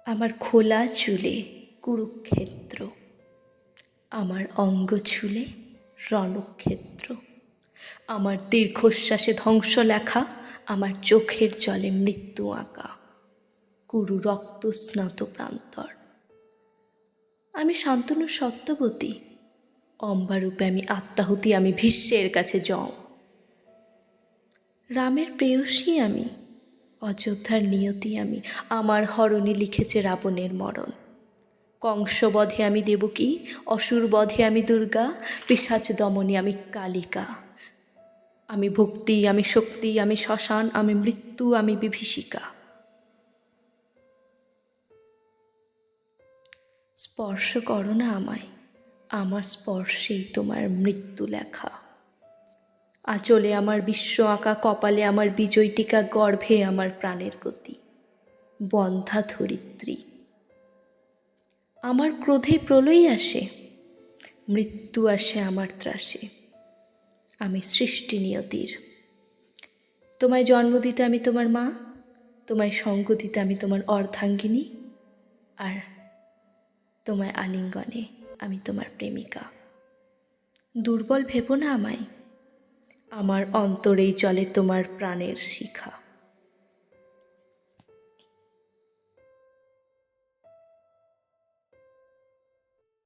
আমার খোলা চুলে কুরুক্ষেত্র, আমার অঙ্গ ছুলে রণক্ষেত্র, আমার দীর্ঘশ্বাসে ধ্বংস লেখা, আমার চোখের জলে মৃত্যু আঁকা, কুরু রক্তস্নাত প্রান্তর। আমি শান্তনু সত্যবতী, অম্বারূপে আমি আত্মাহুতি, আমি ভীষ্মের কাছে জম। রামের প্রেয়সী আমি, অযোধ্যার নিয়তি আমি, আমার হরণে লিখেছে রাবণের মরণ। কংসবধে আমি দেবকী, অসুর বধে আমি দুর্গা, পিশাচ দমনে আমি কালিকা। আমি ভক্তি, আমি শক্তি, আমি শ্মশান, আমি মৃত্যু, আমি বিভীষিকা। স্পর্শ করো না আমায়, আমার স্পর্শেই তোমার মৃত্যু লেখা। আঁচলে আমার বিশ্ব আঁকা, কপালে আমার বিজয় টিকা, গর্ভে আমার প্রাণের গতি, বন্ধা ধরিত্রী। আমার ক্রোধে প্রলয় আসে, মৃত্যু আসে আমার ত্রাসে, আমি সৃষ্টি নিয়তির। তোমায় জন্ম দিতে আমি তোমার মা, তোমায় সঙ্গ দিতে আমি তোমার অর্ধাঙ্গিনী, আর তোমায় আলিঙ্গনে আমি তোমার প্রেমিকা। দুর্বল ভেবো না আমায়, আমার অন্তরেই চলে তোমার প্রাণের শিখা।